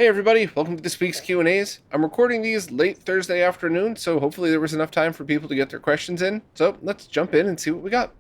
Hey everybody, welcome to this week's Q&As. I'm recording these late Thursday afternoon, so hopefully there was enough time for people to get their questions in. So let's jump in and see what we got.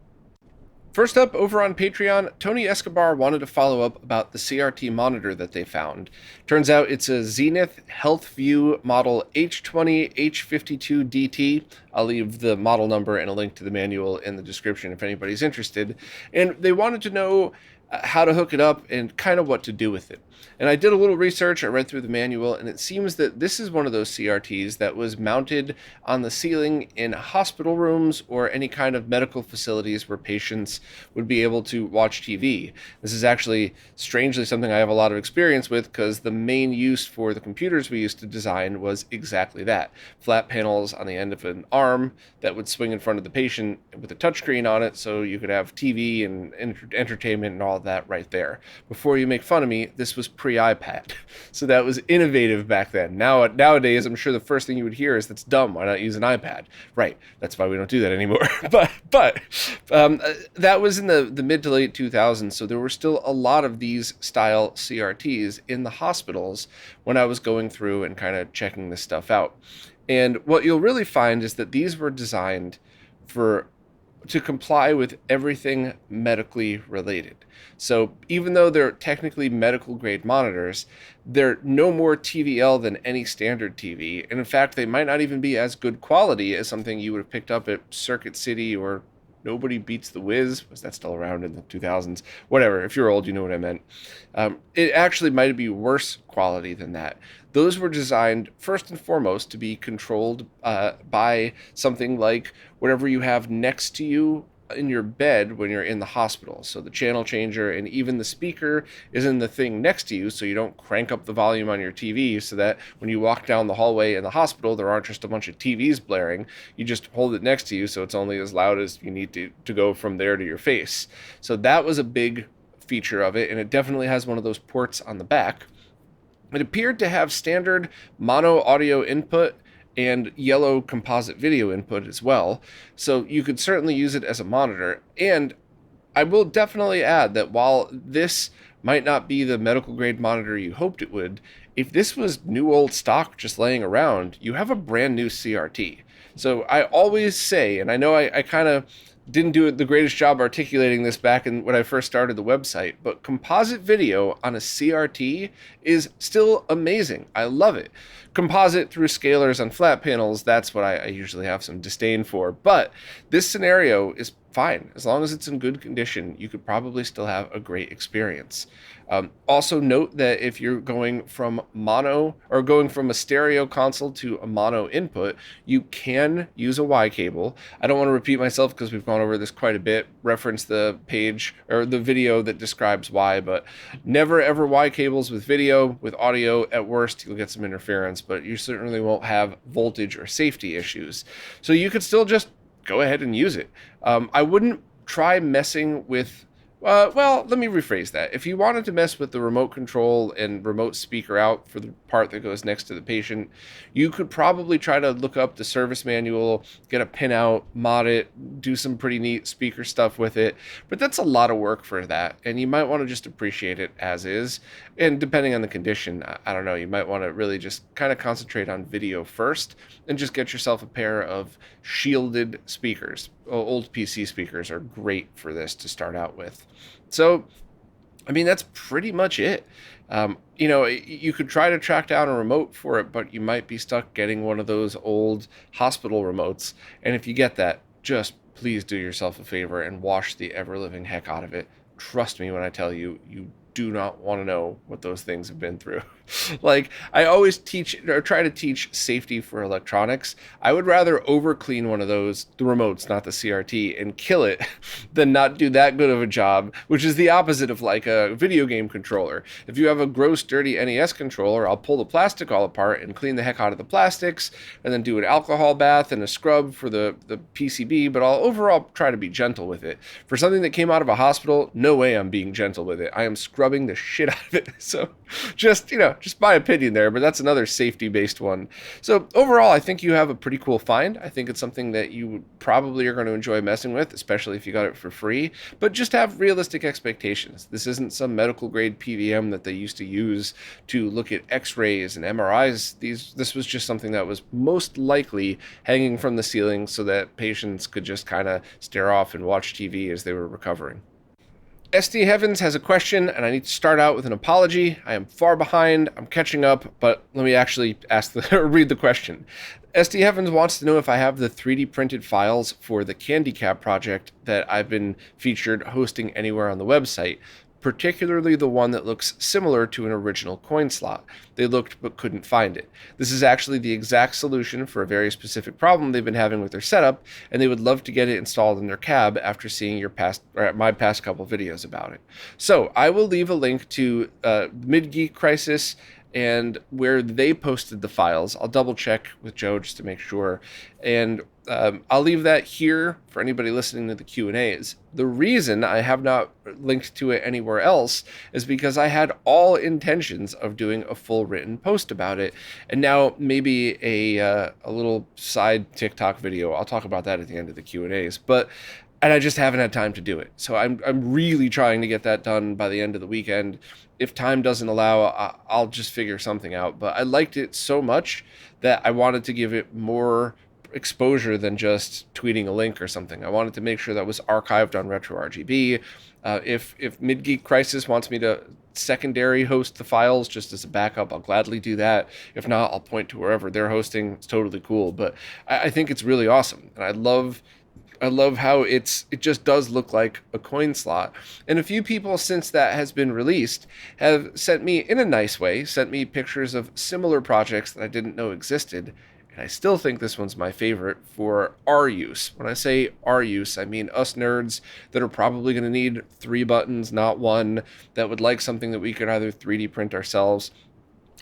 First up, over on Patreon, Tony Escobar wanted to follow up about the CRT monitor that they found. Turns out it's a Zenith Healthview model H20H52DT. I'll leave the model number and a link to the manual in the description if anybody's interested. And they wanted to know how to hook it up and kind of what to do with it. And I did a little research, I read through the manual, and it seems that this is one of those CRTs that was mounted on the ceiling in hospital rooms or any kind of medical facilities where patients would be able to watch TV. This is actually, strangely, something I have a lot of experience with because the main use for the computers we used to design was exactly that. Flat panels on the end of an arm that would swing in front of the patient with a touchscreen on it so you could have TV and entertainment and all that right there. Before you make fun of me, this was pre-iPad. So that was innovative back then. Nowadays, I'm sure the first thing you would hear is, that's dumb, why not use an iPad? Right, that's why we don't do that anymore. but that was in the mid to late 2000s, so there were still a lot of these style CRTs in the hospitals when I was going through and kind of checking this stuff out. And what you'll really find is that these were designed to comply with everything medically related. So even though they're technically medical grade monitors, they're no more TVL than any standard TV. And in fact, they might not even be as good quality as something you would have picked up at Circuit City or Nobody Beats the Wiz. Was that still around in the 2000s? Whatever. If you're old, you know what I meant. It actually might be worse quality than that. Those were designed first and foremost to be controlled by something like whatever you have next to you in your bed when you're in the hospital. So the channel changer and even the speaker is in the thing next to you, so you don't crank up the volume on your TV so that when you walk down the hallway in the hospital, there aren't just a bunch of TVs blaring. You just hold it next to you so it's only as loud as you need to go from there to your face. So that was a big feature of it, and it definitely has one of those ports on the back. It appeared to have standard mono audio input and yellow composite video input as well, so you could certainly use it as a monitor. And I will definitely add that while this might not be the medical grade monitor you hoped it would, if this was new old stock just laying around, you have a brand new CRT. So I always say, and I know I kind of didn't do the greatest job articulating this back when I first started the website, but composite video on a CRT is still amazing. I love it. Composite through scalars on flat panels, that's what I usually have some disdain for. But this scenario is fine. As long as it's in good condition, you could probably still have a great experience. Also note that if you're going from a stereo console to a mono input, you can use a Y cable. I don't want to repeat myself because we've gone over this quite a bit. Reference the page or the video that describes why, but never ever Y cables with video. With audio, at worst, you'll get some interference, but you certainly won't have voltage or safety issues. So you could still just go ahead and use it. I wouldn't try messing with well, let me rephrase that. If you wanted to mess with the remote control and remote speaker out for the part that goes next to the patient, you could probably try to look up the service manual, get a pinout, mod it, do some pretty neat speaker stuff with it. But that's a lot of work for that, and you might want to just appreciate it as is. And depending on the condition, I don't know, you might want to really just kind of concentrate on video first and just get yourself a pair of shielded speakers. Old PC speakers are great for this to start out with. So, I mean, that's pretty much it. You could try to track down a remote for it, but you might be stuck getting one of those old hospital remotes. And if you get that, just please do yourself a favor and wash the ever-living heck out of it. Trust me when I tell you, you do not want to know what those things have been through. Like, I always teach or try to teach safety for electronics. I would rather over clean one of those, the remotes, not the CRT, and kill it than not do that good of a job, which is the opposite of like a video game controller. If you have a gross, dirty NES controller, I'll pull the plastic all apart and clean the heck out of the plastics, and then do an alcohol bath and a scrub for the PCB, but I'll overall try to be gentle with it. For something that came out of a hospital, no way I'm being gentle with it. I am scrubbing scrubbing the shit out of it. So just, just my opinion there, but that's another safety-based one. So overall, I think you have a pretty cool find. I think it's something that you probably are going to enjoy messing with, especially if you got it for free, but just have realistic expectations. This isn't some medical grade PVM that they used to use to look at x-rays and MRIs. This was just something that was most likely hanging from the ceiling so that patients could just kind of stare off and watch TV as they were recovering. SD Heavens has a question, and I need to start out with an apology. I am far behind. I'm catching up, but let me actually read the question. SD Heavens wants to know if I have the 3D printed files for the Candy Cap project that I've been featured hosting anywhere on the website, particularly the one that looks similar to an original coin slot. They looked but couldn't find it. This is actually the exact solution for a very specific problem they've been having with their setup, and they would love to get it installed in their cab after seeing my past couple videos about it. So I will leave a link to Mid-Geek Crisis and where they posted the files. I'll double check with Joe just to make sure. And I'll leave that here for anybody listening to the Q&As. The reason I have not linked to it anywhere else is because I had all intentions of doing a full written post about it. And now maybe a little side TikTok video. I'll talk about that at the end of the Q&As. And I just haven't had time to do it. So I'm really trying to get that done by the end of the weekend. If time doesn't allow, I'll just figure something out. But I liked it so much that I wanted to give it more exposure than just tweeting a link or something. I wanted to make sure that was archived on RetroRGB. If Mid-Geek Crisis wants me to secondary host the files just as a backup, I'll gladly do that. If not, I'll point to wherever they're hosting. It's totally cool. But I think it's really awesome. And I love how it just does look like a coin slot. And a few people since that has been released have sent me, in a nice way, pictures of similar projects that I didn't know existed. And I still think this one's my favorite for our use. When I say our use, I mean us nerds that are probably going to need 3 buttons, not one, that would like something that we could either 3D print ourselves.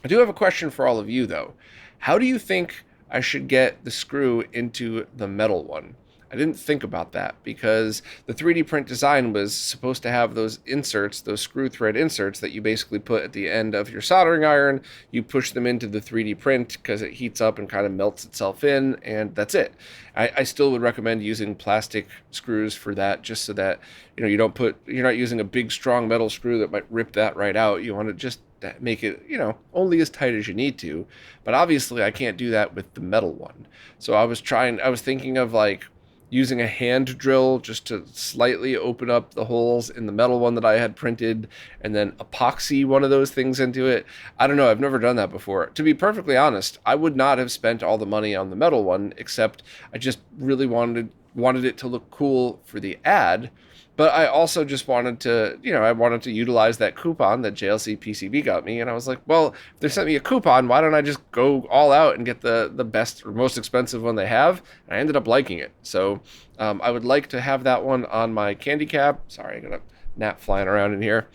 I do have a question for all of you, though. How do you think I should get the screw into the metal one? I didn't think about that because the 3D print design was supposed to have those inserts, those screw thread inserts that you basically put at the end of your soldering iron. You push them into the 3D print because it heats up and kind of melts itself in, and that's it. I still would recommend using plastic screws for that, just so that you're not using a big strong metal screw that might rip that right out. You want to just make it, only as tight as you need to. But obviously I can't do that with the metal one. So I was thinking of using a hand drill just to slightly open up the holes in the metal one that I had printed and then epoxy one of those things into it. I don't know. I've never done that before. To be perfectly honest, I would not have spent all the money on the metal one, except I just really wanted it to look cool for the ad. But I also just wanted to, I wanted to utilize that coupon that JLC PCB got me. And I was like, well, if they sent me a coupon, why don't I just go all out and get the best or most expensive one they have? And I ended up liking it. So I would like to have that one on my candy cap. Sorry, I got a gnat flying around in here.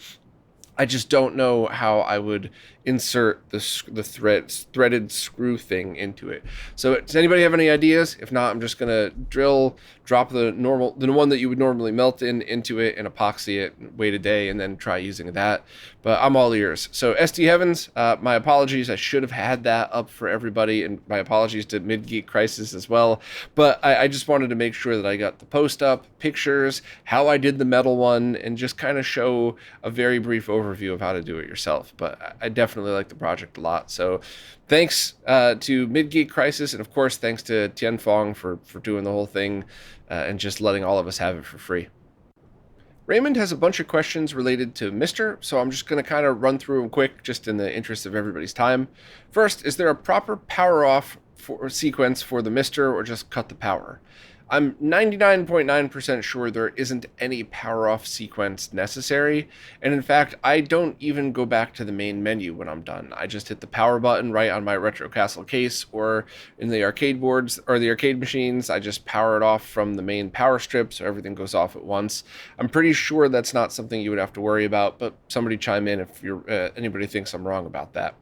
I just don't know how I would insert the threaded screw thing into it. So does anybody have any ideas? If not, I'm just going to drop the one that you would normally melt into it and epoxy it, wait a day, and then try using that. But I'm all ears. So SD Heavens, my apologies. I should have had that up for everybody, and my apologies to Mid-Geek Crisis as well. But I just wanted to make sure that I got the post up, pictures, how I did the metal one, and just kind of show a very brief overview of how to do it yourself. But I definitely like the project a lot. So thanks to Mid-Geek Crisis, and of course thanks to Tien Fong for doing the whole thing and just letting all of us have it for free. Raymond has a bunch of questions related to Mister, so I'm just going to kind of run through them quick just in the interest of everybody's time. First, is there a proper power off sequence for the Mister, or just cut the power? I'm 99.9% sure there isn't any power off sequence necessary, and in fact I don't even go back to the main menu when I'm done. I just hit the power button right on my Retro Castle case, or in the arcade boards or the arcade machines, I just power it off from the main power strip so everything goes off at once. I'm pretty sure that's not something you would have to worry about, but somebody chime in if anybody thinks I'm wrong about that.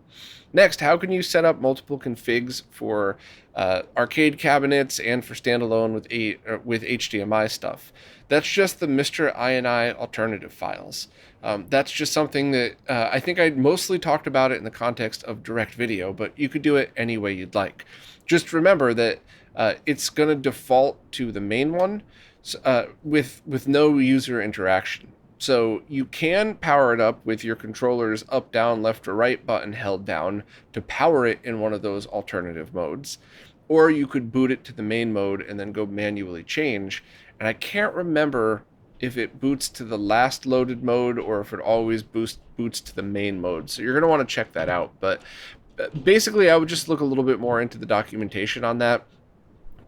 Next, how can you set up multiple configs for arcade cabinets and for standalone with HDMI stuff? That's just the Mr. INI alternative files. That's just something that I think I mostly talked about it in the context of direct video, but you could do it any way you'd like. Just remember that it's going to default to the main one with no user interaction. So you can power it up with your controller's up, down, left, or right button held down to power it in one of those alternative modes. Or you could boot it to the main mode and then go manually change. And I can't remember if it boots to the last loaded mode or if it always boots to the main mode. So you're going to want to check that out. But basically, I would just look a little bit more into the documentation on that.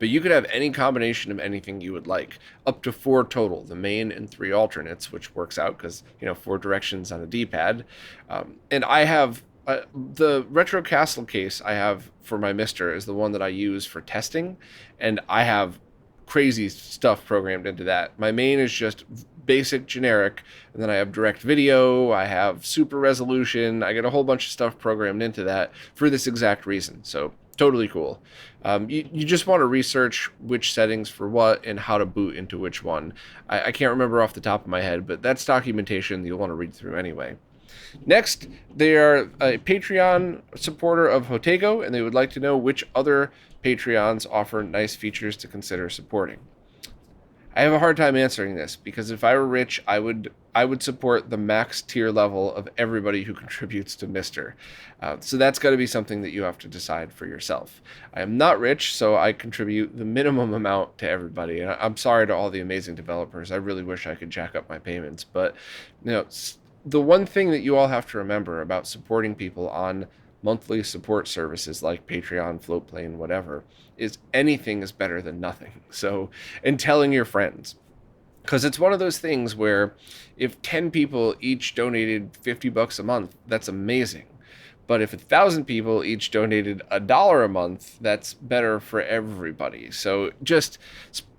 But you could have any combination of anything you would like, up to 4 total, the main and 3 alternates, which works out because, 4 directions on a D-pad. And I have the Retro Castle case I have for my Mister is the one that I use for testing, and I have crazy stuff programmed into that. My main is just basic generic, and then I have direct video, I have super resolution, I get a whole bunch of stuff programmed into that for this exact reason. So totally cool. You just want to research which settings for what and how to boot into which one. I can't remember off the top of my head, but that's documentation you'll want to read through anyway. Next, they are a Patreon supporter of Hotego, and they would like to know which other Patreons offer nice features to consider supporting. I have a hard time answering this because if I were rich, I would support the max tier level of everybody who contributes to Mister. So that's got to be something that you have to decide for yourself. I am not rich, so I contribute the minimum amount to everybody. And I'm sorry to all the amazing developers. I really wish I could jack up my payments, but the one thing that you all have to remember about supporting people on monthly support services like Patreon, Floatplane, whatever, is anything is better than nothing. So, and telling your friends. Because it's one of those things where if 10 people each donated $50 a month, that's amazing. But if 1,000 people each donated $1 a month, that's better for everybody. So just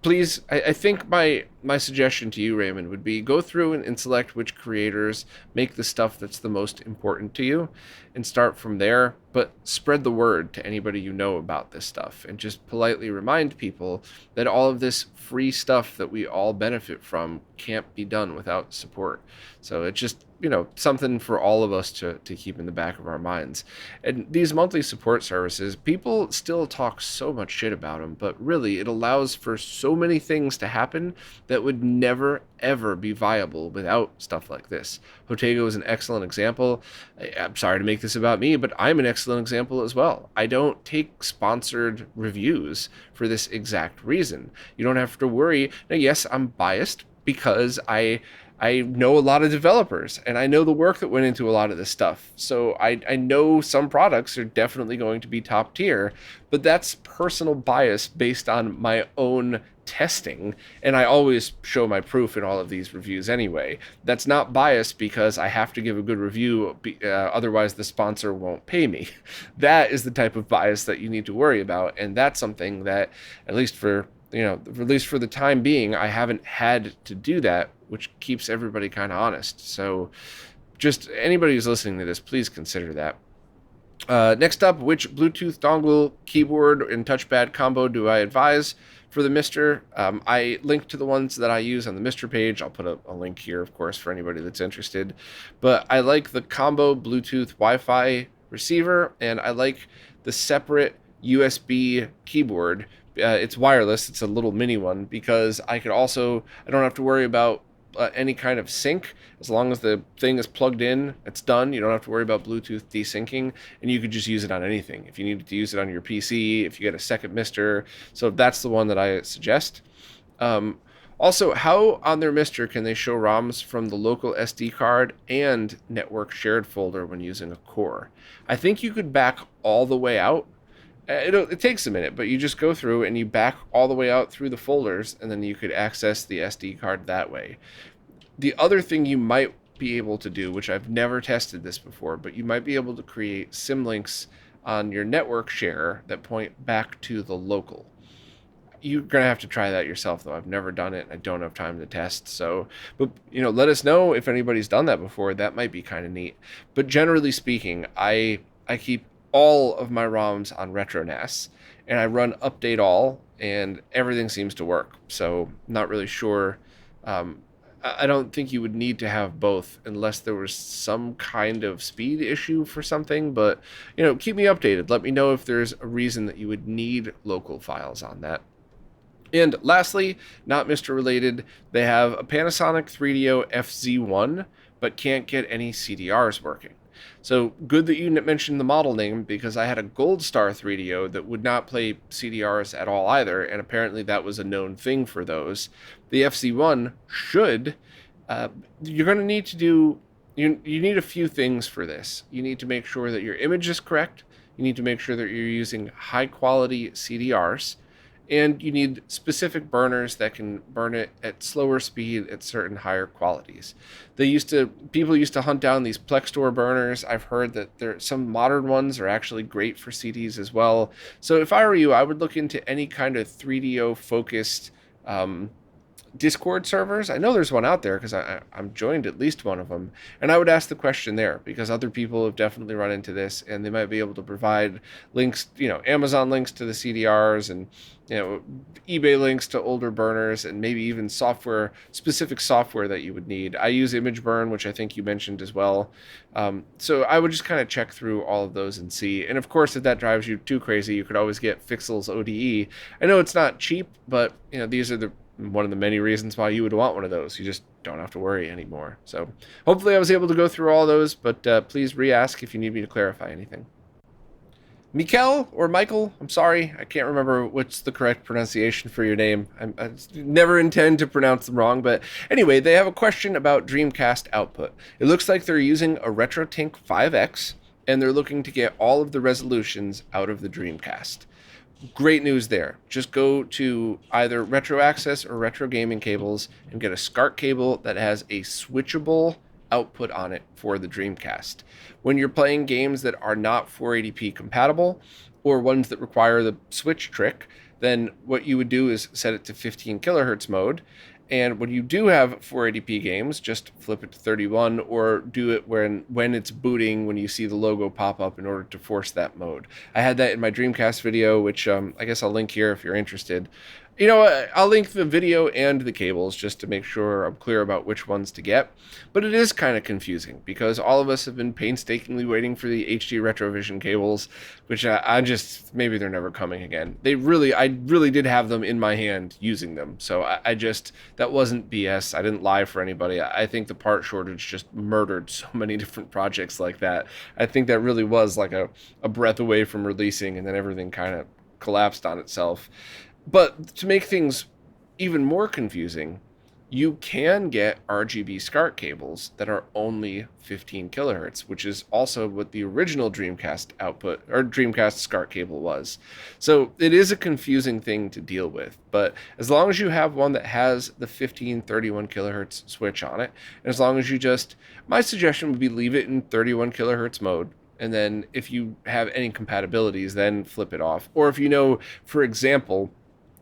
please, I think my suggestion to you, Raymond, would be go through and select which creators make the stuff that's the most important to you and start from there. But spread the word to anybody you know about this stuff and just politely remind people that all of this free stuff that we all benefit from can't be done without support. So it's just, something for all of us to keep in the back of our minds. And these monthly support services, people still talk so much shit about them, but really it allows for so many things to happen that would never, ever be viable without stuff like this. Hotego is an excellent example. I'm sorry to make this about me, but I'm an excellent example as well. I don't take sponsored reviews for this exact reason. You don't have to worry. Now, yes, I'm biased because I know a lot of developers and I know the work that went into a lot of this stuff. So I know some products are definitely going to be top tier, but that's personal bias based on my own testing. And I always show my proof in all of these reviews anyway. That's not bias because I have to give a good review, otherwise the sponsor won't pay me. That is the type of bias that you need to worry about. And that's something that, at least for the time being, I haven't had to do that, which keeps everybody kind of honest. So just anybody who's listening to this, please consider that. Next up, which Bluetooth dongle, keyboard, and touchpad combo do I advise for the Mister? I link to the ones that I use on the Mister page. I'll put a link here, of course, for anybody that's interested. But I like the combo Bluetooth Wi-Fi receiver, and I like the separate USB keyboard. It's wireless. It's a little mini one because I don't have to worry about any kind of sync. As long as the thing is plugged in, it's done. You don't have to worry about Bluetooth desyncing, and you could just use it on anything. If you needed to use it on your PC, if you get a second Mister. So that's the one that I suggest. Also, how on their Mister can they show ROMs from the local SD card and network shared folder when using a core? I think you could back all the way out. It takes a minute, but you just go through and you back all the way out through the folders, and then you could access the SD card that way. The other thing you might be able to do, which I've never tested this before, but you might be able to create symlinks on your network share that point back to the local. You're going to have to try that yourself, though. I've never done it. I don't have time to test. So, but, let us know if anybody's done that before. That might be kind of neat. But generally speaking, I keep all of my ROMs on RetroNAS, and I run update all, and everything seems to work. So not really sure. I don't think you would need to have both unless there was some kind of speed issue for something. But, keep me updated. Let me know if there's a reason that you would need local files on that. And lastly, not Mr. Related, they have a Panasonic 3DO FZ1, but can't get any CDRs working. So good that you mentioned the model name, because I had a Gold Star 3DO that would not play CDRs at all either, and apparently that was a known thing for those. The FZ1 should. You're going to need to do. You need a few things for this. You need to make sure that your image is correct. You need to make sure that you're using high quality CDRs, and you need specific burners that can burn it at slower speed at certain higher qualities. People used to hunt down these Plextor burners. I've heard that some modern ones are actually great for CDs as well. So if I were you, I would look into any kind of 3DO focused Discord servers. I know there's one out there because I'm joined at least one of them, and I would ask the question there because other people have definitely run into this, and they might be able to provide links, Amazon links to the CDRs, and eBay links to older burners, and maybe even specific software that you would need. I use ImageBurn, which I think you mentioned as well. So I would just kind of check through all of those and see. And of course, if that drives you too crazy, you could always get Fixel's ODE. I know it's not cheap, but these are one of the many reasons why you would want one of those. You just don't have to worry anymore. So hopefully I was able to go through all those, but please re-ask if you need me to clarify anything. Mikel or Michael, I'm sorry, I can't remember what's the correct pronunciation for your name. I never intend to pronounce them wrong, but anyway, they have a question about Dreamcast output. It looks like they're using a RetroTink 5X, and they're looking to get all of the resolutions out of the Dreamcast. Great news there. Just go to either Retro Access or Retro Gaming Cables and get a SCART cable that has a switchable output on it for the Dreamcast. When you're playing games that are not 480p compatible or ones that require the switch trick, then what you would do is set it to 15 kilohertz mode. And when you do have 480p games, just flip it to 31 or do it when it's booting, when you see the logo pop up in order to force that mode. I had that in my Dreamcast video, which I guess I'll link here if you're interested. I'll link the video and the cables just to make sure I'm clear about which ones to get. But it is kind of confusing because all of us have been painstakingly waiting for the HD Retrovision cables, which maybe they're never coming again. I really did have them in my hand using them. So that wasn't BS. I didn't lie for anybody. I think the part shortage just murdered so many different projects like that. I think that really was like a breath away from releasing, and then everything kind of collapsed on itself. But to make things even more confusing, you can get RGB SCART cables that are only 15 kilohertz, which is also what the original Dreamcast output or Dreamcast SCART cable was. So it is a confusing thing to deal with, but as long as you have one that has the 1531 kilohertz switch on it, and as long as my suggestion would be leave it in 31 kilohertz mode. And then if you have any compatibilities, then flip it off. Or if for example,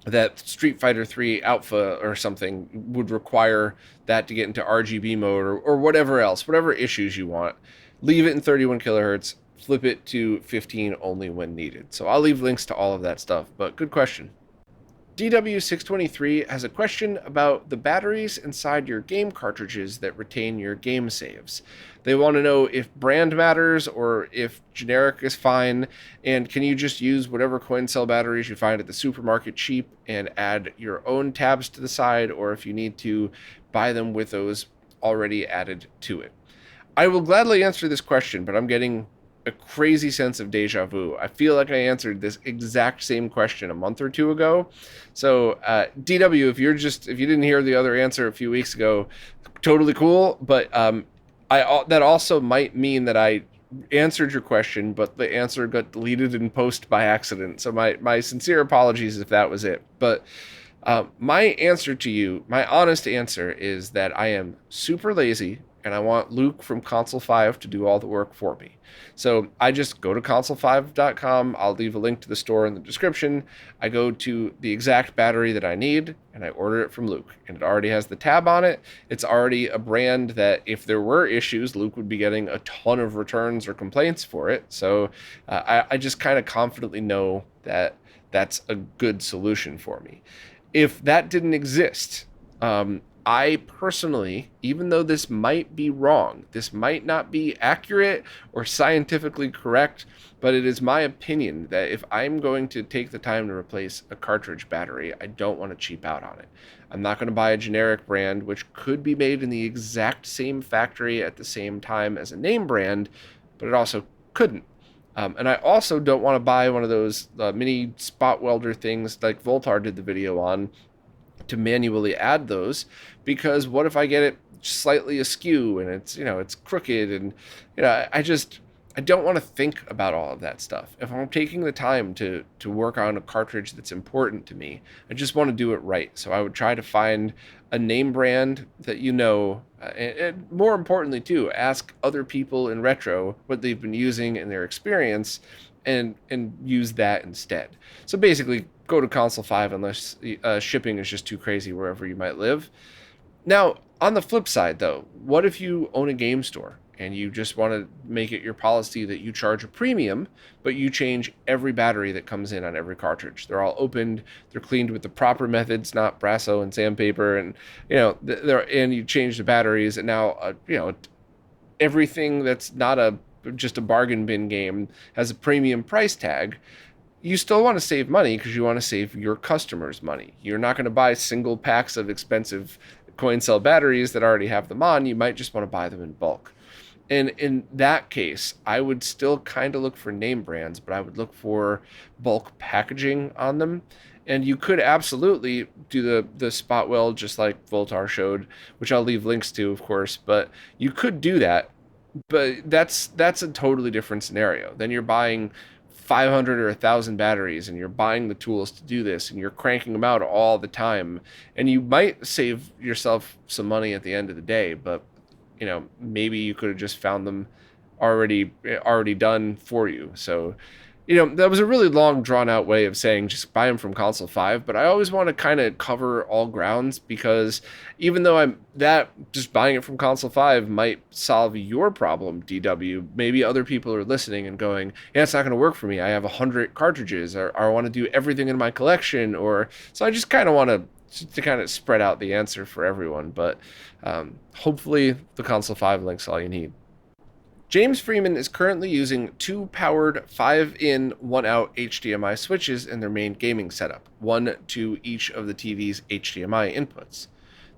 that Street Fighter 3 Alpha or something would require that to get into RGB mode or whatever else, whatever issues you want, leave it in 31 kilohertz, flip it to 15 only when needed. So I'll leave links to all of that stuff, but good question. DW623 has a question about the batteries inside your game cartridges that retain your game saves. They want to know if brand matters or if generic is fine, and can you just use whatever coin cell batteries you find at the supermarket cheap and add your own tabs to the side, or if you need to buy them with those already added to it. I will gladly answer this question, but I'm getting a crazy sense of deja vu. I feel like I answered this exact same question a month or two ago. So DW, if you didn't hear the other answer a few weeks ago, totally cool. But that also might mean that I answered your question, but the answer got deleted in post by accident. So my sincere apologies if that was it. But my answer to you, my honest answer is that I am super lazy and I want Luke from Console 5 to do all the work for me. So I just go to console5.com. I'll leave a link to the store in the description. I go to the exact battery that I need, and I order it from Luke. And it already has the tab on it. It's already a brand that if there were issues, Luke would be getting a ton of returns or complaints for it. So I just kind of confidently know that that's a good solution for me. If that didn't exist, I personally, even though this might be wrong, this might not be accurate or scientifically correct, but it is my opinion that if I'm going to take the time to replace a cartridge battery, I don't want to cheap out on it. I'm not going to buy a generic brand, which could be made in the exact same factory at the same time as a name brand, but it also couldn't. And I also don't want to buy one of those mini spot welder things like Voltar did the video on, to manually add those, because what if I get it slightly askew and it's crooked, and I don't want to think about all of that stuff. If I'm taking the time to work on a cartridge that's important to me, I just want to do it right. So I would try to find a name brand that and more importantly too, ask other people in retro what they've been using in their experience, and use that instead. So basically, go to Console 5 unless shipping is just too crazy wherever you might live. Now, on the flip side, though, what if you own a game store and you just want to make it your policy that you charge a premium, but you change every battery that comes in on every cartridge? They're all opened, they're cleaned with the proper methods, not Brasso and sandpaper, and and you change the batteries, and now everything that's not just a bargain bin game has a premium price tag. You still want to save money because you want to save your customers money. You're not going to buy single packs of expensive coin cell batteries that already have them on. You might just want to buy them in bulk. And in that case, I would still kind of look for name brands, but I would look for bulk packaging on them. And you could absolutely do the spot weld just like Voltar showed, which I'll leave links to, of course, but you could do that. But that's a totally different scenario. Then you're buying 500 or 1,000 batteries, and you're buying the tools to do this, and you're cranking them out all the time, and you might save yourself some money at the end of the day, but maybe you could have just found them already done for you. So that was a really long, drawn-out way of saying just buy them from Console 5, but I always want to kind of cover all grounds, because even though just buying it from Console 5 might solve your problem, DW, maybe other people are listening and going, yeah, it's not going to work for me. I have 100 cartridges, or I want to do everything in my collection, so I just kind of want to kind of spread out the answer for everyone, but hopefully the Console 5 link's all you need. James Freeman is currently using 2 powered 5-in, 1-out HDMI switches in their main gaming setup, one to each of the TV's HDMI inputs.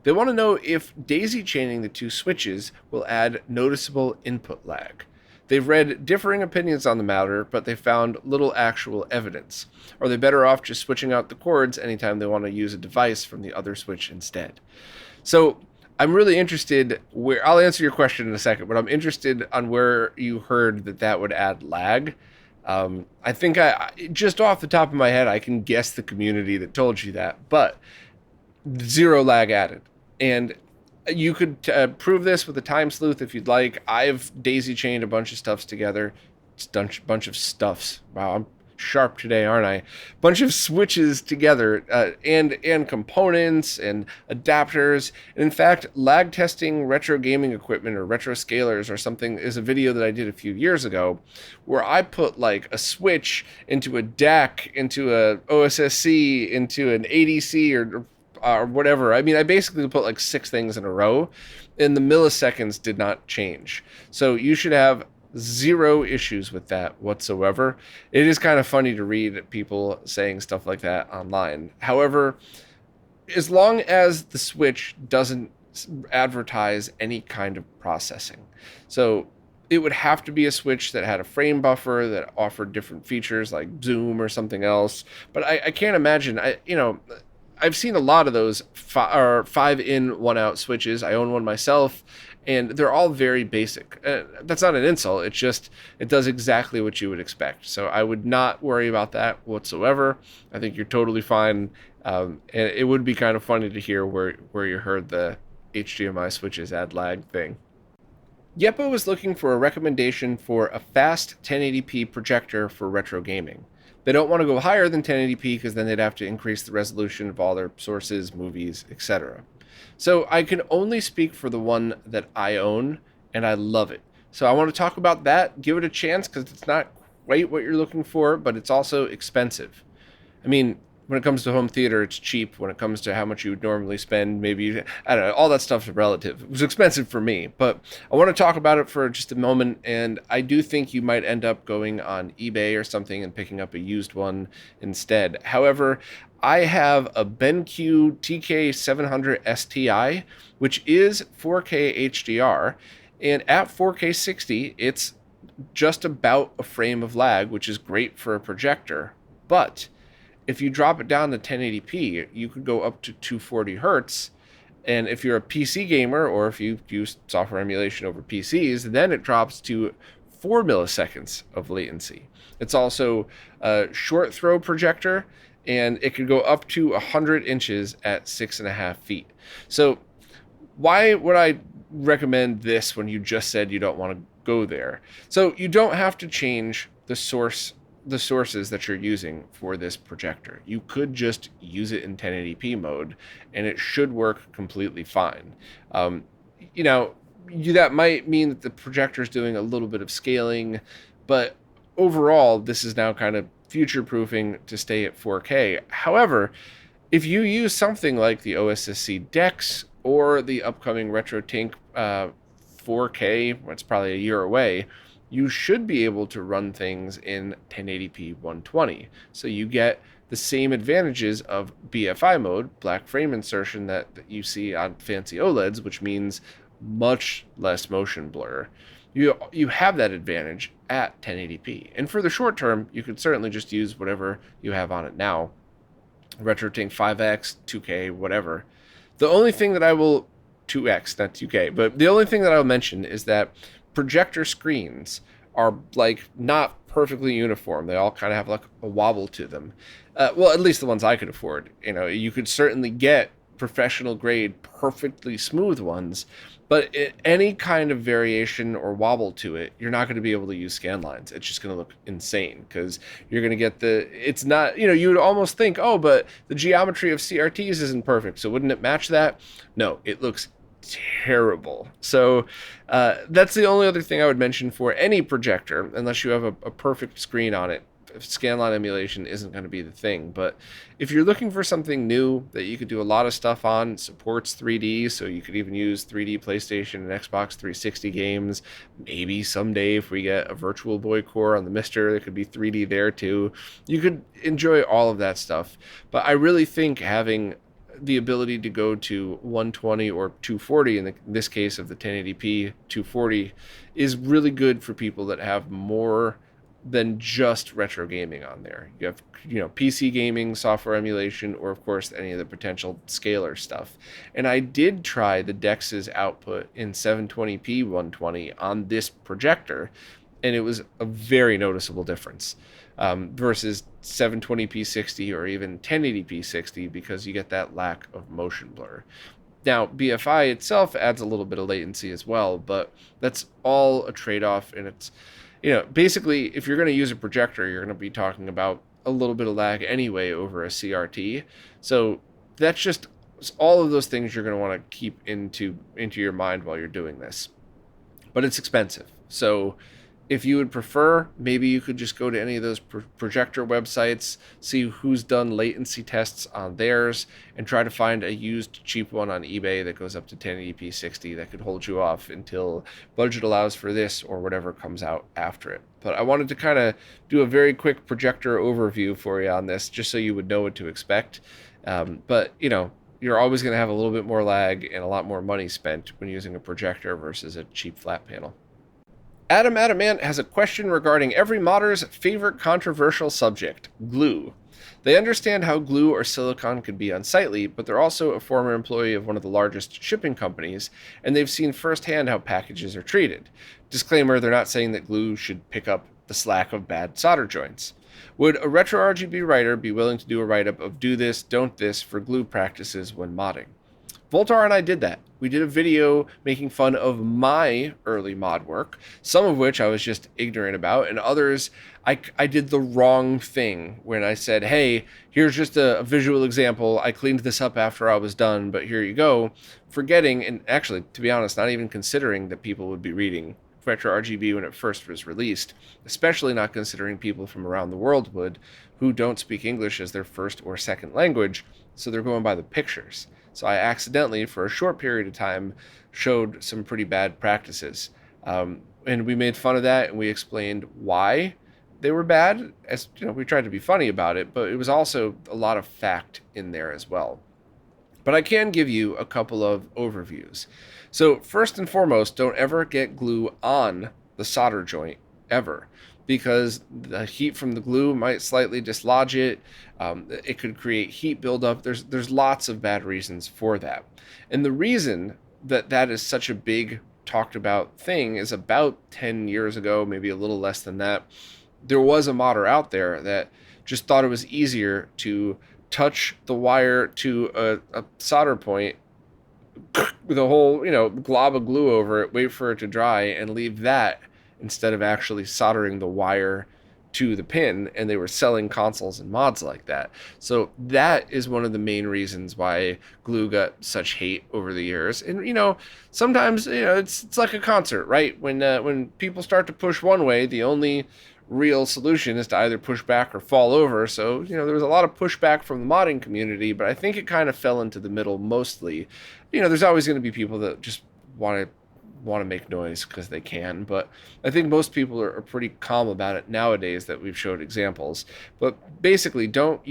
They want to know if daisy chaining the 2 switches will add noticeable input lag. They've read differing opinions on the matter, but they found little actual evidence. Are they better off just switching out the cords anytime they want to use a device from the other switch instead? So I'm really interested I'll answer your question in a second, but I'm interested on where you heard that would add lag. I think just off the top of my head, I can guess the community that told you that, but 0 lag added. And you could prove this with a time sleuth if you'd like. I've daisy chained a bunch of stuffs together. It's done a bunch of stuffs. Wow, I'm sharp today, aren't I? Bunch of switches together, and components and adapters. And in fact, lag testing retro gaming equipment or retro scalers or something is a video that I did a few years ago, where I put like a switch into a DAC, into a OSSC, into an ADC or whatever. I mean, I basically put like 6 things in a row, and the milliseconds did not change. So you should have 0 issues with that whatsoever. It is kind of funny to read people saying stuff like that online. However, as long as the switch doesn't advertise any kind of processing. So it would have to be a switch that had a frame buffer that offered different features like zoom or something else. But I can't imagine, I've seen a lot of those 5-in, 1-out switches. I own one myself, and they're all very basic. That's not an insult. It's just, it does exactly what you would expect. So I would not worry about that whatsoever. I think you're totally fine. And it would be kind of funny to hear where you heard the HDMI switches add lag thing. Yepo was looking for a recommendation for a fast 1080p projector for retro gaming. They don't want to go higher than 1080p because then they'd have to increase the resolution of all their sources, movies, etc. So I can only speak for the one that I own, and I love it. So I want to talk about that, give it a chance, because it's not quite what you're looking for, but it's also expensive. I mean, when it comes to home theater, it's cheap. When it comes to how much you would normally spend, maybe, I don't know, all that stuff's relative. It was expensive for me, but I want to talk about it for just a moment. And I do think you might end up going on eBay or something and picking up a used one instead. However, I have a BenQ TK700 STI, which is 4K HDR. And at 4K 60, it's just about a frame of lag, which is great for a projector. But if you drop it down to 1080p, you could go up to 240 hertz. And if you're a PC gamer, or if you use software emulation over PCs, then it drops to 4 milliseconds of latency. It's also a short throw projector, and it could go up to 100 inches at 6.5 feet. So why would I recommend this when you just said you don't want to go there? So you don't have to change the sources that you're using for this projector. You could just use it in 1080p mode and it should work completely fine. That might mean that the projector is doing a little bit of scaling, but overall, this is now kind of future-proofing to stay at 4K. However, if you use something like the OSSC DeX or the upcoming RetroTink 4K, it's probably a year away, you should be able to run things in 1080p 120. So you get the same advantages of BFI mode, black frame insertion, that you see on fancy OLEDs, which means much less motion blur. You have that advantage at 1080p. And for the short term, you could certainly just use whatever you have on it now. RetroTink 5X, 2K, whatever. The only thing that I will 2X, not 2K, but the only thing that I'll mention is that projector screens are like not perfectly uniform. They all kind of have like a wobble to them. Well, at least the ones I could afford. You could certainly get professional grade, perfectly smooth ones, but any kind of variation or wobble to it, you're not going to be able to use scan lines. It's just going to look insane because you're going to get it's not, you would almost think, oh, but the geometry of CRTs isn't perfect, so wouldn't it match that? No, it looks terrible. So that's the only other thing I would mention for any projector, unless you have a perfect screen on it. Scanline emulation isn't going to be the thing. But if you're looking for something new that you could do a lot of stuff on, supports 3D, so you could even use 3D PlayStation and Xbox 360 games. Maybe someday if we get a Virtual Boy core on the Mister, there could be 3D there too. You could enjoy all of that stuff. But I really think having the ability to go to 120 or 240 in this case of the 1080p 240 is really good for people that have more than just retro gaming on there. You have PC gaming, software emulation, or of course any of the potential scalar stuff. And I did try the DeX's output in 720p 120 on this projector, and it was a very noticeable difference versus 720p 60 or even 1080p 60, because you get that lack of motion blur. Now, BFI itself adds a little bit of latency as well, but that's all a trade-off, and it's basically, if you're going to use a projector, you're going to be talking about a little bit of lag anyway over a CRT. So that's just all of those things you're going to want to keep into your mind while you're doing this. But it's expensive. So if you would prefer, maybe you could just go to any of those projector websites, see who's done latency tests on theirs, and try to find a used cheap one on eBay that goes up to 1080p 60 that could hold you off until budget allows for this or whatever comes out after it. But I wanted to kind of do a very quick projector overview for you on this, just so you would know what to expect. But you're always going to have a little bit more lag and a lot more money spent when using a projector versus a cheap flat panel. Adam Adamant has a question regarding every modder's favorite controversial subject, glue. They understand how glue or silicone can be unsightly, but they're also a former employee of one of the largest shipping companies, and they've seen firsthand how packages are treated. Disclaimer, they're not saying that glue should pick up the slack of bad solder joints. Would a RetroRGB writer be willing to do a write-up of do this, don't this for glue practices when modding? Voltar and I did that. We did a video making fun of my early mod work, some of which I was just ignorant about, and others I did the wrong thing when I said, hey, here's just a visual example. I cleaned this up after I was done, but here you go. Forgetting, and actually, to be honest, not even considering that people would be reading RetroRGB when it first was released, especially not considering people from around the world would, who don't speak English as their first or second language, so they're going by the pictures. So I accidentally, for a short period of time, showed some pretty bad practices. And we made fun of that, and we explained why they were bad. As you know, we tried to be funny about it, but it was also a lot of fact in there as well. But I can give you a couple of overviews. So first and foremost, don't ever get glue on the solder joint, ever, because the heat from the glue might slightly dislodge it. It could create heat buildup. There's lots of bad reasons for that. And the reason that that is such a big talked about thing is about 10 years ago, maybe a little less than that, there was a modder out there that just thought it was easier to touch the wire to a solder point with a whole, glob of glue over it, wait for it to dry, and leave that instead of actually soldering the wire to the pin. And they were selling consoles and mods like that. So that is one of the main reasons why glue got such hate over the years. And sometimes it's like a concert, right? When people start to push one way, the only real solution is to either push back or fall over. So there was a lot of pushback from the modding community, but I think it kind of fell into the middle mostly. There's always going to be people that just want to make noise because they can, but I think most people are pretty calm about it nowadays that we've showed examples. But basically, don't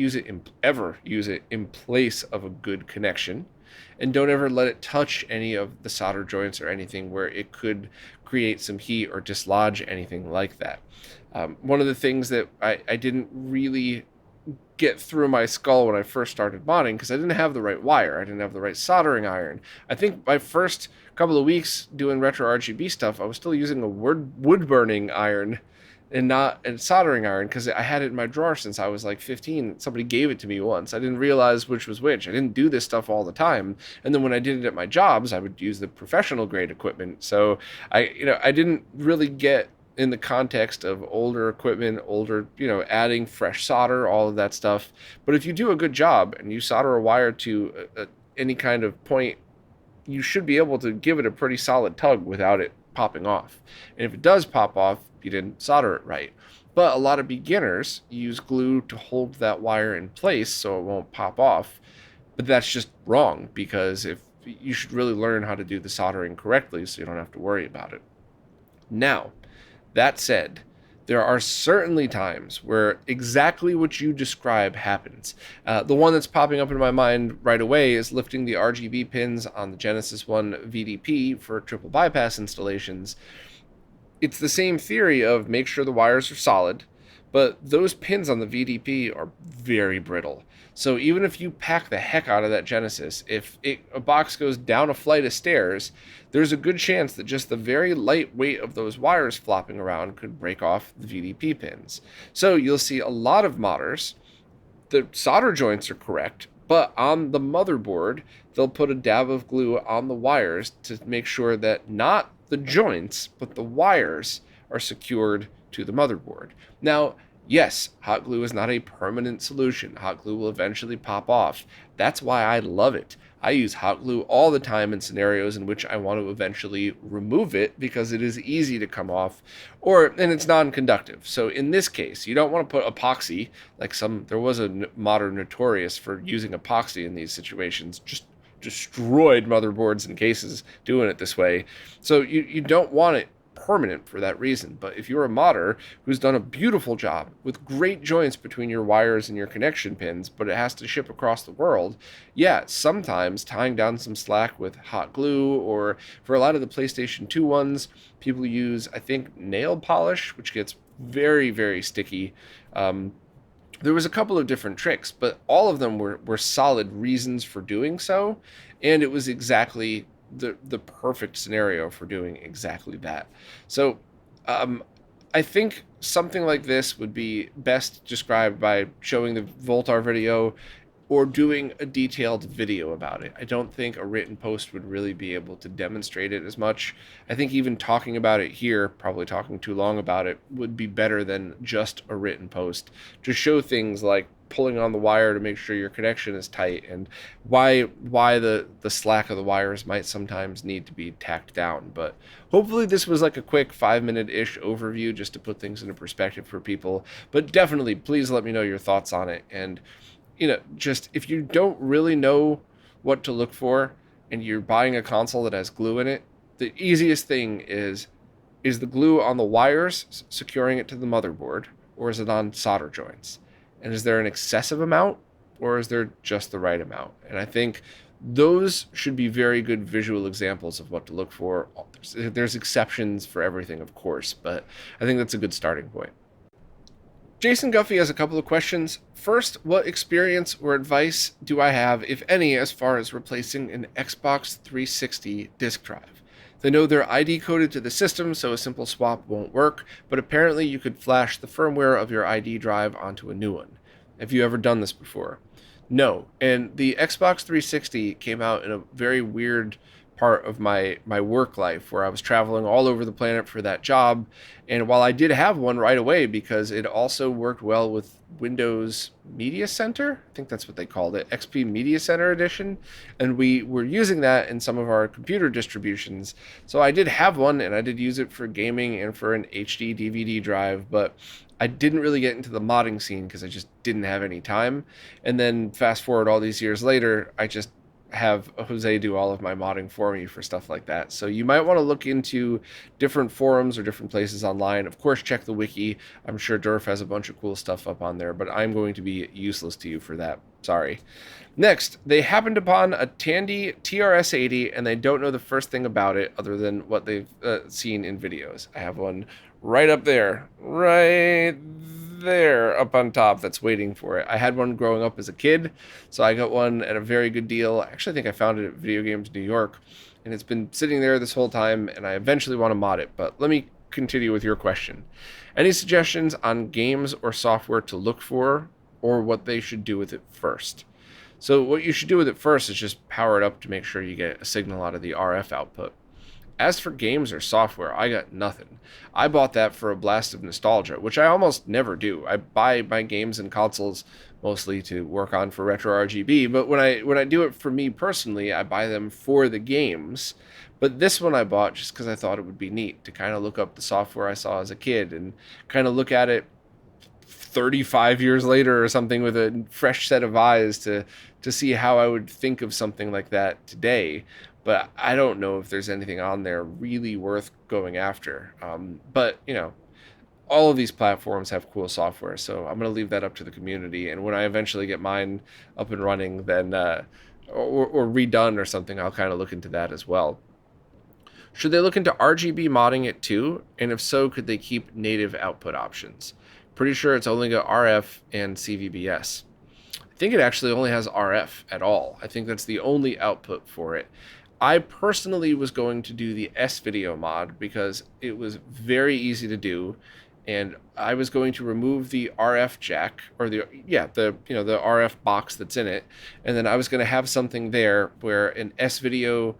ever use it in place of a good connection, and don't ever let it touch any of the solder joints or anything where it could create some heat or dislodge anything like that. One of the things that I didn't really get through my skull when I first started modding, because I didn't have the right wire, I didn't have the right soldering iron. I think my first couple of weeks doing RetroRGB stuff, I was still using a wood burning iron and not a soldering iron, because I had it in my drawer since I was like 15. Somebody gave it to me once. I didn't realize which was which. I didn't do this stuff all the time. And then when I did it at my jobs, I would use the professional grade equipment. So I didn't really get in the context of older equipment, adding fresh solder, all of that stuff. But if you do a good job and you solder a wire to any kind of point, you should be able to give it a pretty solid tug without it popping off. And if it does pop off, you didn't solder it right. But a lot of beginners use glue to hold that wire in place so it won't pop off. But that's just wrong, because if you should really learn how to do the soldering correctly so you don't have to worry about it. Now, that said, there are certainly times where exactly what you describe happens. The one that's popping up in my mind right away is lifting the RGB pins on the Genesis 1 VDP for triple bypass installations. It's the same theory of make sure the wires are solid, but those pins on the VDP are very brittle. So even if you pack the heck out of that Genesis, if a box goes down a flight of stairs, there's a good chance that just the very light weight of those wires flopping around could break off the VDP pins. So you'll see a lot of modders, the solder joints are correct, but on the motherboard, they'll put a dab of glue on the wires to make sure that not the joints, but the wires are secured to the motherboard. Now, yes, hot glue is not a permanent solution. Hot glue will eventually pop off. That's why I love it. I use hot glue all the time in scenarios in which I want to eventually remove it because it is easy to come off, and it's non-conductive. So in this case, you don't want to put epoxy, there was a modder notorious for using epoxy in these situations, just destroyed motherboards and cases doing it this way. So you don't want it permanent for that reason. But if you're a modder who's done a beautiful job with great joints between your wires and your connection pins, but it has to ship across the world, yeah, sometimes tying down some slack with hot glue, or for a lot of the PlayStation 2 ones, people use, I think, nail polish, which gets very, very sticky. There was a couple of different tricks, but all of them were solid reasons for doing so, and it was exactly the perfect scenario for doing exactly that. So I think something like this would be best described by showing the Voltar video or doing a detailed video about it. I don't think a written post would really be able to demonstrate it as much. I think even talking about it here, probably talking too long about it, would be better than just a written post to show things like pulling on the wire to make sure your connection is tight, and why the slack of the wires might sometimes need to be tacked down. But hopefully this was like a quick 5-minute ish overview just to put things into perspective for people. But definitely please let me know your thoughts on it. And just if you don't really know what to look for and you're buying a console that has glue in it, the easiest thing is the glue on the wires securing it to the motherboard, or is it on solder joints? And is there an excessive amount, or is there just the right amount? And I think those should be very good visual examples of what to look for. There's exceptions for everything, of course, but I think that's a good starting point. Jason Guffey has a couple of questions. First, what experience or advice do I have, if any, as far as replacing an Xbox 360 disk drive? They know they're ID coded to the system, so a simple swap won't work, but apparently you could flash the firmware of your ID drive onto a new one. Have you ever done this before? No. And the Xbox 360 came out in a very weird part of my work life where I was traveling all over the planet for that job. And while I did have one right away because it also worked well with Windows Media Center, I think that's what they called it, XP Media Center Edition, and we were using that in some of our computer distributions. So I did have one, and I did use it for gaming and for an HD DVD drive, but I didn't really get into the modding scene because I just didn't have any time. And then fast forward all these years later, I just have Jose do all of my modding for me for stuff like that. So you might want to look into different forums or different places online. Of course, check the wiki. I'm sure Durf has a bunch of cool stuff up on there, but I'm going to be useless to you for that. Sorry. Next, they happened upon a Tandy TRS-80 and they don't know the first thing about it other than what they've seen in videos. I have one right up there, right there up on top that's waiting for it. I had one growing up as a kid, so I got one at a very good deal. I actually think I found it at Video Games New York, and it's been sitting there this whole time, and I eventually want to mod it. But let me continue with your question. Any suggestions on games or software to look for, or what they should do with it first? So what you should do with it first is just power it up to make sure you get a signal out of the RF output. As for games or software, I got nothing. I bought that for a blast of nostalgia, which I almost never do. I buy my games and consoles mostly to work on for RetroRGB, but when I do it for me personally, I buy them for the games. But this one I bought just because I thought it would be neat to kind of look up the software I saw as a kid and kind of look at it 35 years later or something with a fresh set of eyes to see how I would think of something like that today. But I don't know if there's anything on there really worth going after. But, all of these platforms have cool software, so I'm going to leave that up to the community. And when I eventually get mine up and running, then or redone or something, I'll kind of look into that as well. Should they look into RGB modding it too? And if so, could they keep native output options? Pretty sure it's only got RF and CVBS. I think it actually only has RF at all. I think that's the only output for it. I personally was going to do the S-Video mod because it was very easy to do, and I was going to remove the RF jack, or the RF box that's in it, and then I was going to have something there where an S-Video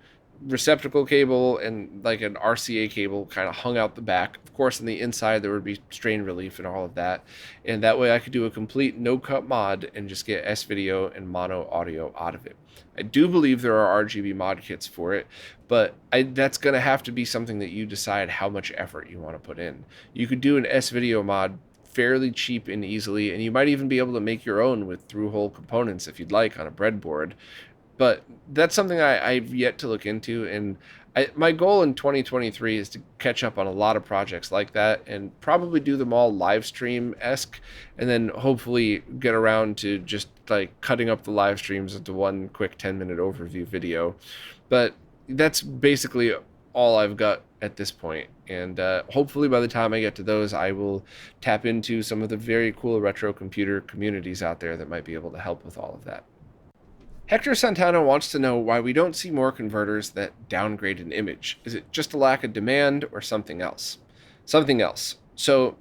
receptacle cable and like an RCA cable kind of hung out the back. Of course, on the inside there would be strain relief and all of that, and that way I could do a complete no-cut mod and just get S-Video and mono audio out of it. I do believe there are RGB mod kits for it, but that's going to have to be something that you decide how much effort you want to put in. You could do an S-Video mod fairly cheap and easily, and you might even be able to make your own with through-hole components if you'd like on a breadboard. But that's something I've yet to look into, and my goal in 2023 is to catch up on a lot of projects like that and probably do them all live stream-esque, and then hopefully get around to just like cutting up the live streams into one quick 10-minute overview video. But that's basically all I've got at this point, and hopefully by the time I get to those, I will tap into some of the very cool retro computer communities out there that might be able to help with all of that. Hector Santana wants to know why we don't see more converters that downgrade an image. Is it just a lack of demand or something else? Something else. So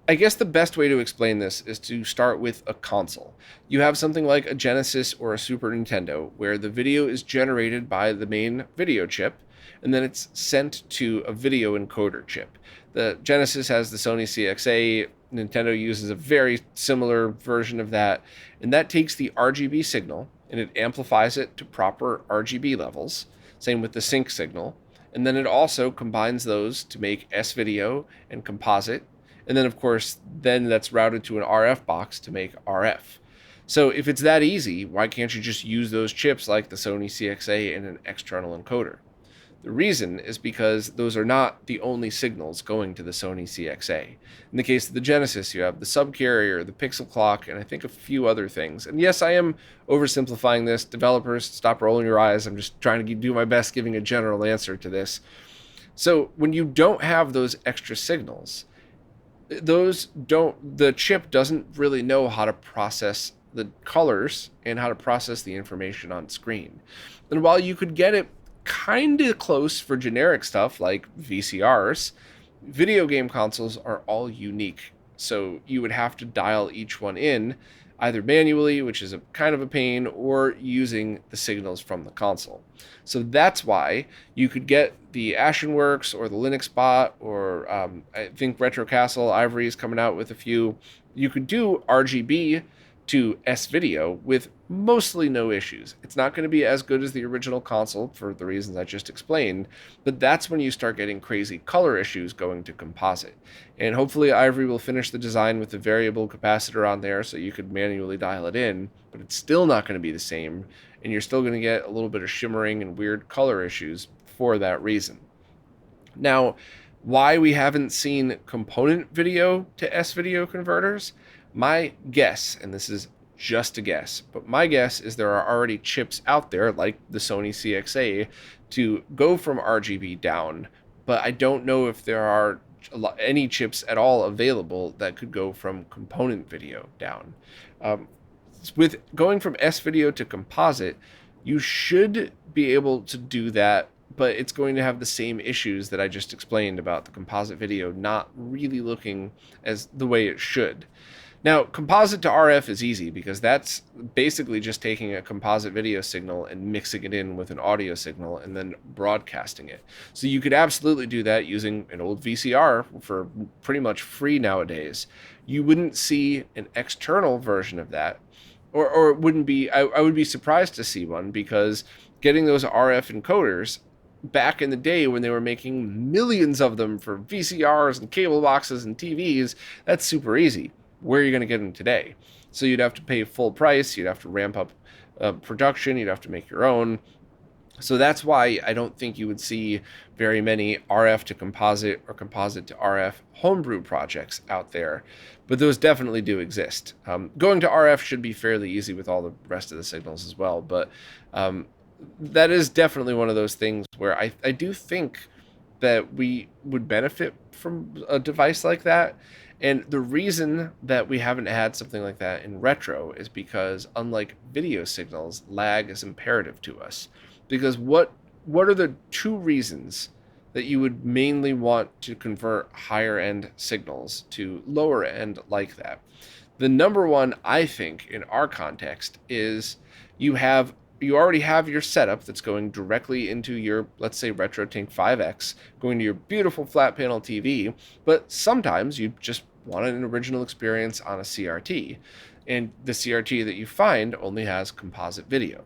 I guess the best way to explain this is to start with a console. You have something like a Genesis or a Super Nintendo where the video is generated by the main video chip and then it's sent to a video encoder chip. The Genesis has the Sony CXA, Nintendo uses a very similar version of that, and that takes the RGB signal and it amplifies it to proper RGB levels. Same with the sync signal. And then it also combines those to make S video and composite. And then, of course, then that's routed to an RF box to make RF. So if it's that easy, why can't you just use those chips like the Sony CXA and an external encoder? The reason is because those are not the only signals going to the Sony CXA. In the case of the Genesis, you have the subcarrier, the pixel clock, and I think a few other things. And yes, I am oversimplifying this. Developers, stop rolling your eyes. I'm just trying to do my best giving a general answer to this. So when you don't have those extra signals, the chip doesn't really know how to process the colors and how to process the information on screen. And while you could get it kind of close for generic stuff like VCRs, video game consoles are all unique. So you would have to dial each one in either manually, which is a kind of a pain, or using the signals from the console. So that's why you could get the AshenWorks or the Linux Bot, or I think Retro Castle Ivory is coming out with a few. You could do RGB to S video with mostly no issues. It's not going to be as good as the original console for the reasons I just explained, but that's when you start getting crazy color issues going to composite. And hopefully Ivory will finish the design with the variable capacitor on there so you could manually dial it in, but it's still not going to be the same, and you're still going to get a little bit of shimmering and weird color issues for that reason. Now, why we haven't seen component video to S video converters? My guess, and this is just a guess, but my guess is there are already chips out there like the Sony CXA to go from RGB down, but I don't know if there are any chips at all available that could go from component video down. With going from S video to composite, you should be able to do that, but it's going to have the same issues that I just explained about the composite video not really looking as the way it should. Now, composite to RF is easy because that's basically just taking a composite video signal and mixing it in with an audio signal and then broadcasting it. So you could absolutely do that using an old VCR for pretty much free nowadays. You wouldn't see an external version of that, or it wouldn't be, I would be surprised to see one, because getting those RF encoders back in the day when they were making millions of them for VCRs and cable boxes and TVs, that's super easy. Where are you going to get them today? So you'd have to pay full price, you'd have to ramp up production, you'd have to make your own. So that's why I don't think you would see very many RF to composite or composite to RF homebrew projects out there, but those definitely do exist. Going to RF should be fairly easy with all the rest of the signals as well, but that is definitely one of those things where I do think that we would benefit from a device like that. And the reason that we haven't had something like that in retro is because, unlike video signals, lag is imperative to us. Because what are the two reasons that you would mainly want to convert higher end signals to lower end like that? The number one, I think, in our context is you already have your setup that's going directly into your, let's say, RetroTink 5X, going to your beautiful flat panel TV, but sometimes you just want an original experience on a CRT, and the CRT that you find only has composite video.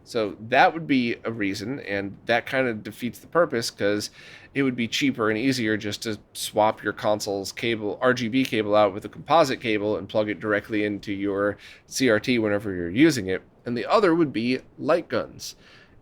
So that would be a reason, and that kind of defeats the purpose, because it would be cheaper and easier just to swap your console's cable, RGB cable, out with a composite cable and plug it directly into your CRT whenever you're using it. And the other would be light guns.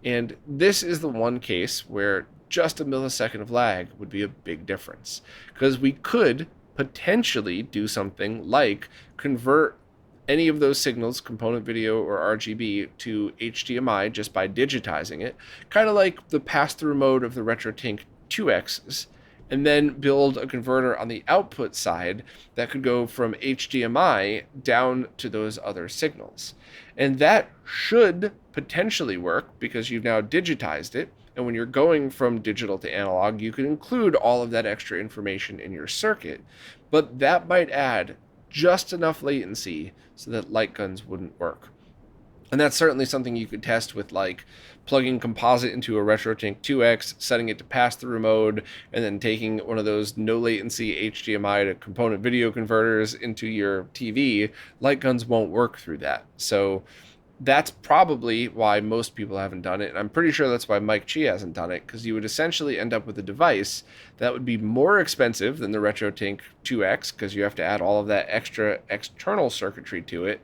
And this is the one case where just a millisecond of lag would be a big difference, because we could potentially do something like convert any of those signals, component video or RGB, to HDMI just by digitizing it, kind of like the pass-through mode of the RetroTink 2Xs, and then build a converter on the output side that could go from HDMI down to those other signals. And that should potentially work because you've now digitized it. And when you're going from digital to analog, you can include all of that extra information in your circuit. but that might add just enough latency so that light guns wouldn't work. And that's certainly something you could test with like plugging Composite into a RetroTink 2X, setting it to pass-through mode, and then taking one of those no latency HDMI to component video converters into your TV. Light guns won't work through that. So that's probably why most people haven't done it. And I'm pretty sure that's why Mike Chi hasn't done it, because you would essentially end up with a device that would be more expensive than the RetroTink 2X, because you have to add all of that extra external circuitry to it.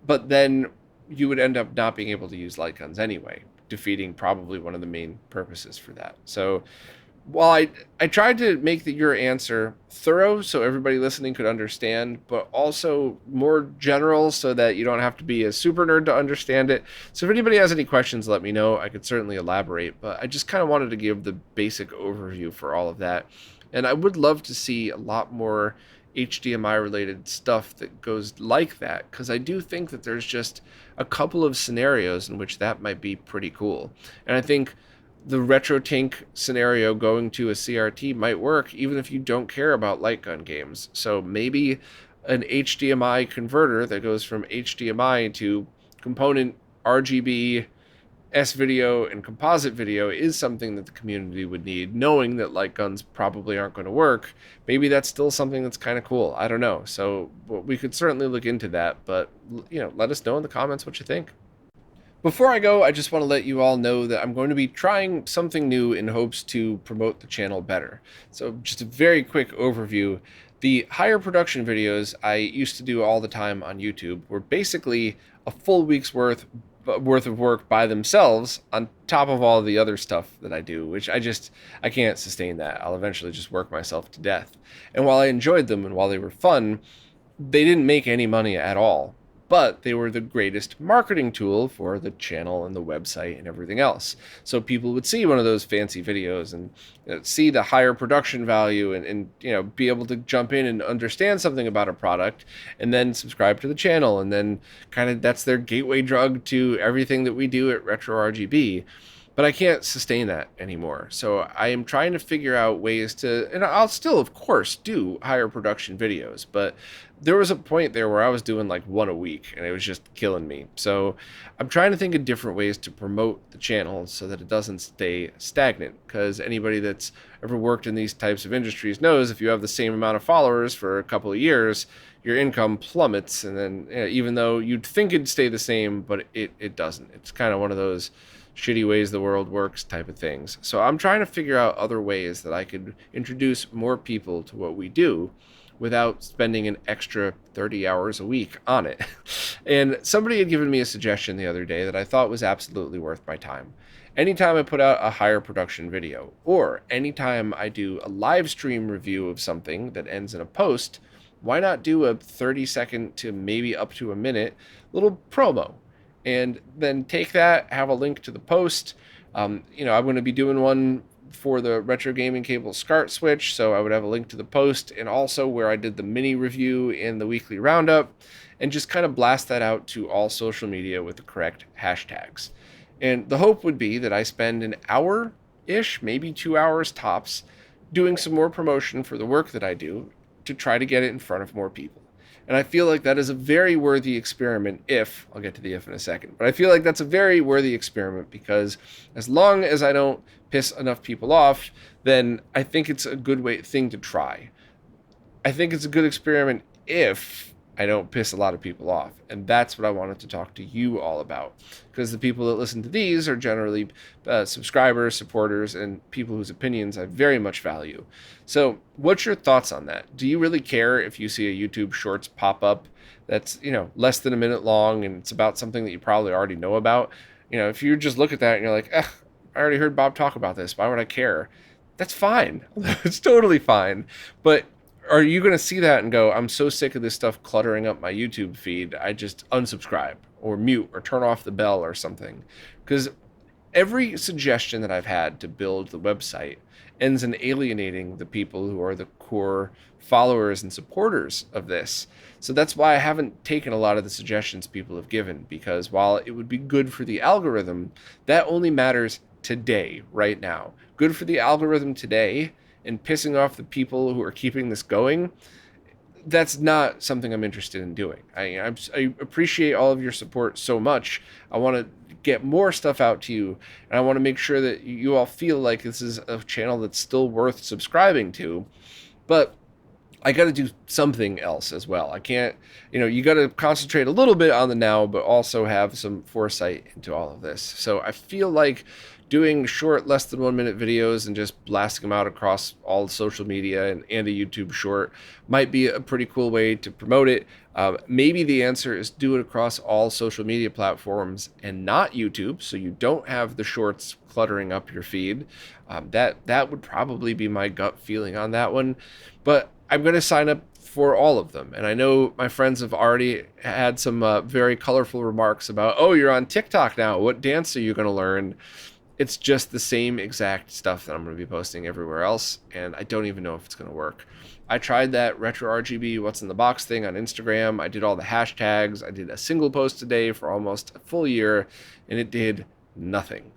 But then you would end up not being able to use light guns anyway, defeating probably one of the main purposes for that. So while I tried to make your answer thorough so everybody listening could understand, but also more general so that you don't have to be a super nerd to understand it. So if anybody has any questions, let me know. I could certainly elaborate, but I just kind of wanted to give the basic overview for all of that. And I would love to see a lot more HDMI related stuff that goes like that, because I do think that there's just a couple of scenarios in which that might be pretty cool. And I think the RetroTink scenario going to a CRT might work even if you don't care about light gun games. So maybe an HDMI converter that goes from HDMI to component RGB, S-video, and composite video is something that the community would need, knowing that light guns probably aren't going to work. Maybe that's still something that's kind of cool. I don't know. So we could certainly look into that, but let us know in the comments what you think. Before I go, I just want to let you all know that I'm going to be trying something new in hopes to promote the channel better. So just a very quick overview. The higher production videos I used to do all the time on YouTube were basically a full week's worth of work by themselves on top of all the other stuff that I do, which I can't sustain that. I'll eventually just work myself to death. And while I enjoyed them and while they were fun, they didn't make any money at all. But they were the greatest marketing tool for the channel and the website and everything else. So people would see one of those fancy videos and see the higher production value and be able to jump in and understand something about a product and then subscribe to the channel. And then kind of that's their gateway drug to everything that we do at RetroRGB. But I can't sustain that anymore. So I am trying to figure out ways to, and I'll still, of course, do higher production videos, but there was a point there where I was doing like one a week and it was just killing me. So I'm trying to think of different ways to promote the channel so that it doesn't stay stagnant, because anybody that's ever worked in these types of industries knows if you have the same amount of followers for a couple of years, your income plummets. And then even though you'd think it'd stay the same, but it doesn't. It's kind of one of those shitty ways the world works type of things. So I'm trying to figure out other ways that I could introduce more people to what we do without spending an extra 30 hours a week on it. And somebody had given me a suggestion the other day that I thought was absolutely worth my time. Anytime I put out a higher production video, or anytime I do a live stream review of something that ends in a post, why not do a 30-second to maybe up to a minute little promo? And then take that, have a link to the post. I'm going to be doing one for the retro gaming cable SCART switch, so I would have a link to the post, and also where I did the mini review in the weekly roundup, and just kind of blast that out to all social media with the correct hashtags. And the hope would be that I spend an hour-ish, maybe 2 hours tops, doing some more promotion for the work that I do to try to get it in front of more people. And I feel like that is a very worthy experiment I'll get to the if in a second, but I feel like that's a very worthy experiment, because as long as I don't piss enough people off, then I think it's a good thing to try. I think it's a good experiment if I don't piss a lot of people off. And that's what I wanted to talk to you all about, because the people that listen to these are generally subscribers, supporters, and people whose opinions I very much value. So what's your thoughts on that? Do you really care if you see a YouTube Shorts pop up that's, less than a minute long and it's about something that you probably already know about? If you just look at that and you're like, I already heard Bob talk about this, why would I care? That's fine. It's totally fine. But are you going to see that and go, I'm so sick of this stuff cluttering up my YouTube feed, I just unsubscribe or mute or turn off the bell or something? Because every suggestion that I've had to build the website ends in alienating the people who are the core followers and supporters of this. So that's why I haven't taken a lot of the suggestions people have given, because while it would be good for the algorithm, that only matters today, right now. Good for the algorithm today, and pissing off the people who are keeping this going, that's not something I'm interested in doing. I appreciate all of your support so much. I want to get more stuff out to you, and I want to make sure that you all feel like this is a channel that's still worth subscribing to. But I got to do something else as well. I can't, you got to concentrate a little bit on the now, but also have some foresight into all of this. So I feel like doing short, less than 1 minute videos and just blasting them out across all social media and a YouTube short might be a pretty cool way to promote it. Maybe the answer is do it across all social media platforms and not YouTube, so you don't have the shorts cluttering up your feed. That would probably be my gut feeling on that one. But I'm going to sign up for all of them. And I know my friends have already had some very colorful remarks about, oh, you're on TikTok now. What dance are you going to learn? It's just the same exact stuff that I'm going to be posting everywhere else, and I don't even know if it's going to work. I tried that RetroRGB What's in the Box thing on Instagram. I did all the hashtags. I did a single post a day for almost a full year, and it did nothing.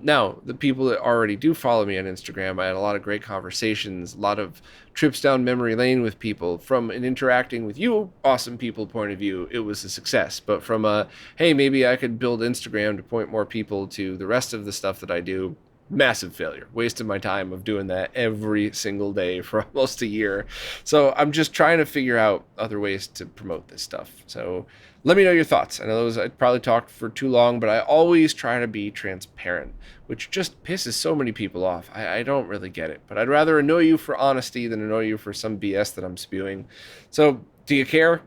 Now, the people that already do follow me on Instagram, I had a lot of great conversations, a lot of trips down memory lane with people. From an interacting with you awesome people point of view, it was a success. But from a, hey, maybe I could build Instagram to point more people to the rest of the stuff that I do, massive failure. Wasted my time of doing that every single day for almost a year. So I'm just trying to figure out other ways to promote this stuff. So let me know your thoughts. I know I probably talked for too long, but I always try to be transparent, which just pisses so many people off. I don't really get it, but I'd rather annoy you for honesty than annoy you for some BS that I'm spewing. So do you care?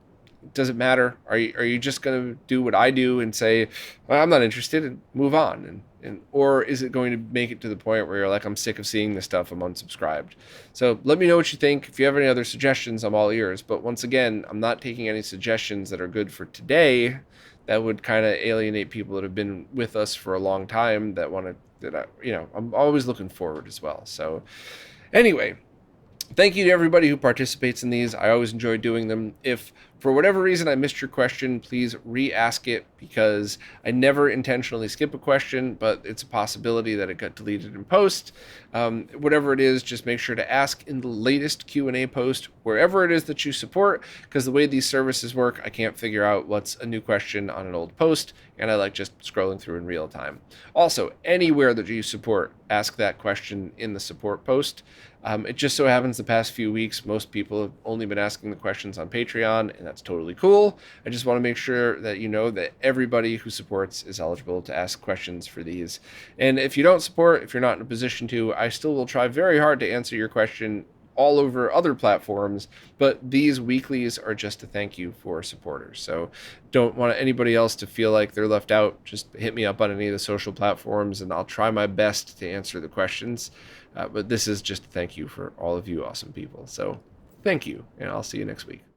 Does it matter? Are you just going to do what I do and say, well, I'm not interested, and move on? Or is it going to make it to the point where you're like, I'm sick of seeing this stuff, I'm unsubscribed? So let me know what you think. If you have any other suggestions, I'm all ears. But once again, I'm not taking any suggestions that are good for today that would kind of alienate people that have been with us for a long time I'm always looking forward as well. So anyway, thank you to everybody who participates in these. I always enjoy doing them. If for whatever reason I missed your question, please re-ask it, because I never intentionally skip a question, but it's a possibility that it got deleted in post. Whatever it is, just make sure to ask in the latest Q&A post, wherever it is that you support, because the way these services work, I can't figure out what's a new question on an old post, and I like just scrolling through in real time. Also, anywhere that you support, ask that question in the support post. It just so happens the past few weeks, most people have only been asking the questions on Patreon, and that's totally cool. I just want to make sure that you know that everybody who supports is eligible to ask questions for these. And if you don't support, if you're not in a position to, I still will try very hard to answer your question all over other platforms, but these weeklies are just a thank you for supporters. So don't want anybody else to feel like they're left out. Just hit me up on any of the social platforms and I'll try my best to answer the questions. But this is just a thank you for all of you awesome people. So thank you, and I'll see you next week.